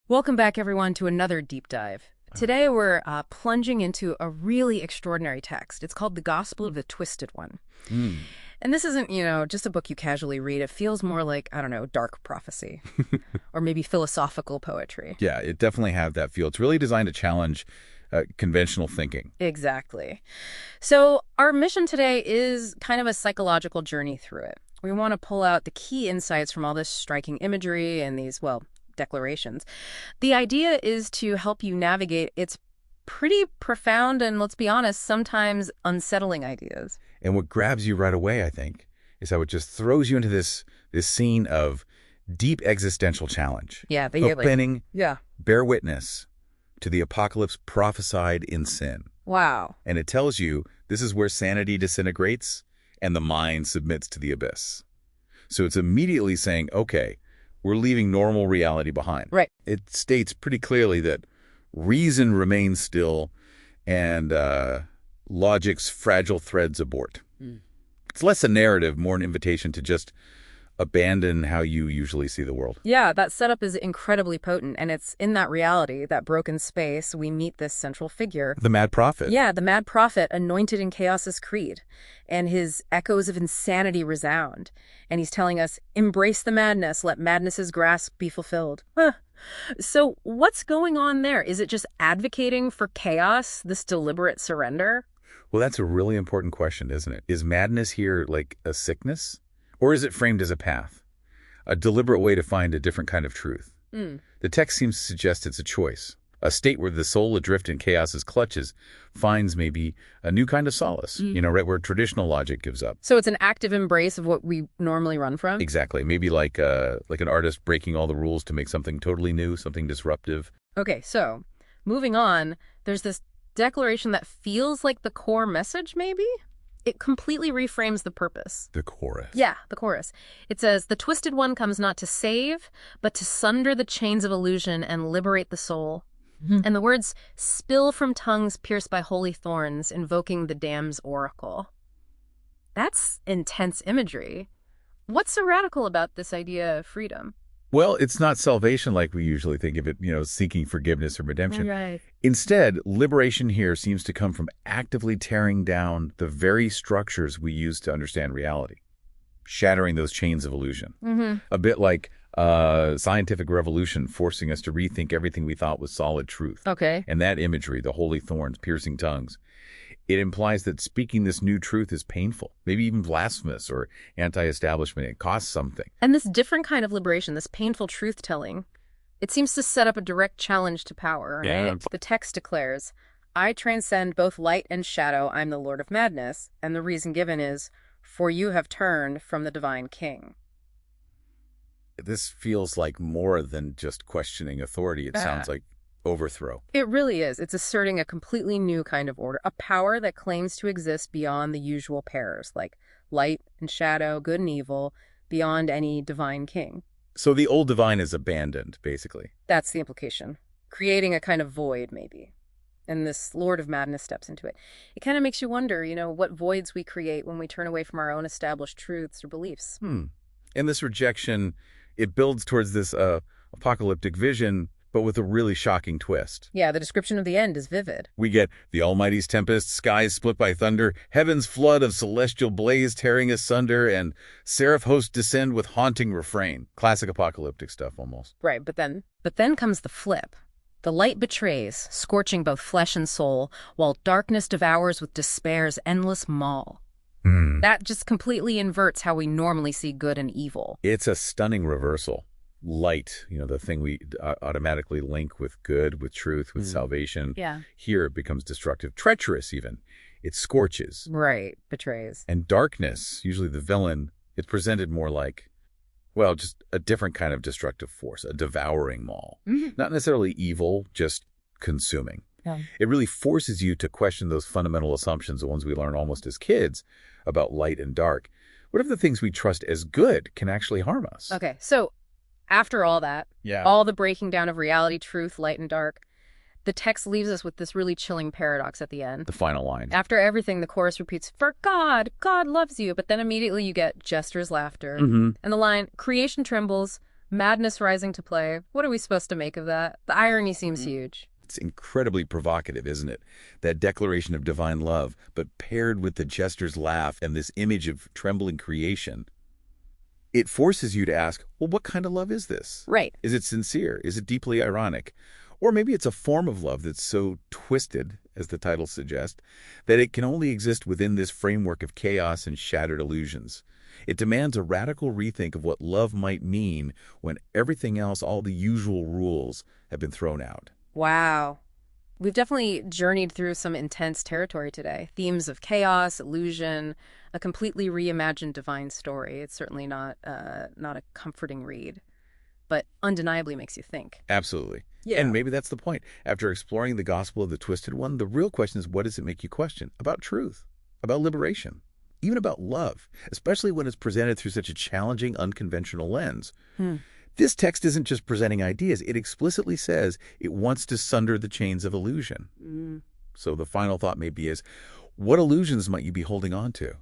Welcome back, everyone, to another deep dive. Today, we're plunging into a really extraordinary text. It's called The Gospel of the Twisted One. Mm. And this isn't, just a book you casually read. It feels more like, I don't know, dark prophecy or maybe philosophical poetry. Yeah, it definitely had that feel. It's really designed to challenge conventional thinking. Exactly. So our mission today is kind of a psychological journey through it. We want to pull out the key insights from all this striking imagery and these, declarations. The idea is to help you navigate its pretty profound and, let's be honest, sometimes unsettling ideas. And what grabs you right away, I think, is how it just throws you into this scene of deep existential challenge. Yeah, opening, Yeah. bear witness to the apocalypse prophesied in sin. Wow. And it tells you this is where sanity disintegrates and the mind submits to the abyss. So it's immediately saying, okay, we're leaving normal reality behind. Right. It states pretty clearly that reason remains still and logic's fragile threads abort. Mm. It's less a narrative, more an invitation to just abandon how you usually see the world. Yeah, that setup is incredibly potent, and it's in that reality, that broken space, we meet this central figure. The mad prophet. Yeah, the mad prophet anointed in chaos's creed, and his echoes of insanity resound. And he's telling us, embrace the madness, let madness's grasp be fulfilled. Huh. So what's going on there? Is it just advocating for chaos, this deliberate surrender? Well, that's a really important question, isn't it? Is madness here like a sickness? Or is it framed as a path, a deliberate way to find a different kind of truth? Mm. The text seems to suggest it's a choice, a state where the soul adrift in chaos's clutches finds maybe a new kind of solace, right where traditional logic gives up. So it's an active embrace of what we normally run from? Exactly. Maybe like an artist breaking all the rules to make something totally new, something disruptive. Okay, so moving on, there's this declaration that feels like the core message, maybe? It completely reframes the purpose. The chorus. Yeah, the chorus. It says, the twisted one comes not to save, but to sunder the chains of illusion and liberate the soul. And the words spill from tongues pierced by holy thorns, invoking the dam's oracle. That's intense imagery. What's so radical about this idea of freedom? Well, it's not salvation like we usually think of it, seeking forgiveness or redemption. Right. Instead, liberation here seems to come from actively tearing down the very structures we use to understand reality, shattering those chains of illusion. A bit like scientific revolution forcing us to rethink everything we thought was solid truth. Okay. And that imagery, the holy thorns, piercing tongues, it implies that speaking this new truth is painful, maybe even blasphemous or anti-establishment. It costs something. And this different kind of liberation, this painful truth-telling, it seems to set up a direct challenge to power, right? Yeah. The text declares, I transcend both light and shadow, I'm the Lord of Madness, and the reason given is, for you have turned from the divine king. This feels like more than just questioning authority. It sounds like overthrow. It really is. It's asserting a completely new kind of order, a power that claims to exist beyond the usual pairs, like light and shadow, good and evil, beyond any divine king. So the old divine is abandoned, basically. That's the implication. Creating a kind of void, maybe. And this Lord of Madness steps into it. It kind of makes you wonder, what voids we create when we turn away from our own established truths or beliefs. And this rejection, it builds towards this apocalyptic vision, but with a really shocking twist. Yeah, the description of the end is vivid. We get the Almighty's tempest, skies split by thunder, heaven's flood of celestial blaze tearing asunder, and seraph hosts descend with haunting refrain. Classic apocalyptic stuff, almost. Right, but then comes the flip. The light betrays, scorching both flesh and soul, while darkness devours with despair's endless maw. That just completely inverts how we normally see good and evil. It's a stunning reversal. Light, the thing we automatically link with good, with truth, with salvation. Yeah. Here it becomes destructive, treacherous even. It scorches. Right, betrays. And darkness, usually the villain, it's presented more like, just a different kind of destructive force, a devouring maw. Not necessarily evil, just consuming. Yeah. It really forces you to question those fundamental assumptions, the ones we learn almost as kids, about light and dark. What if the things we trust as good can actually harm us? Okay, so after all that, all the breaking down of reality, truth, light and dark, the text leaves us with this really chilling paradox at the end. The final line. After everything, the chorus repeats, for God loves you, but then immediately you get Jester's laughter. And the line, creation trembles, Madness rising to play. What are we supposed to make of that? The irony seems huge. It's incredibly provocative, isn't it? That declaration of divine love, but paired with the jester's laugh and this image of trembling creation. It forces you to ask, well, what kind of love is this? Right. Is it sincere? Is it deeply ironic? Or maybe it's a form of love that's so twisted, as the title suggests, that it can only exist within this framework of chaos and shattered illusions. It demands a radical rethink of what love might mean when everything else, all the usual rules, have been thrown out. Wow. We've definitely journeyed through some intense territory today. Themes of chaos, illusion, a completely reimagined divine story. It's certainly not a comforting read, but undeniably makes you think. Absolutely. Yeah. And maybe that's the point. After exploring the gospel of the Twisted One, the real question is, what does it make you question? About truth, about liberation, even about love, especially when it's presented through such a challenging, unconventional lens. This text isn't just presenting ideas. It explicitly says it wants to sunder the chains of illusion. So the final thought maybe is, what illusions might you be holding on to?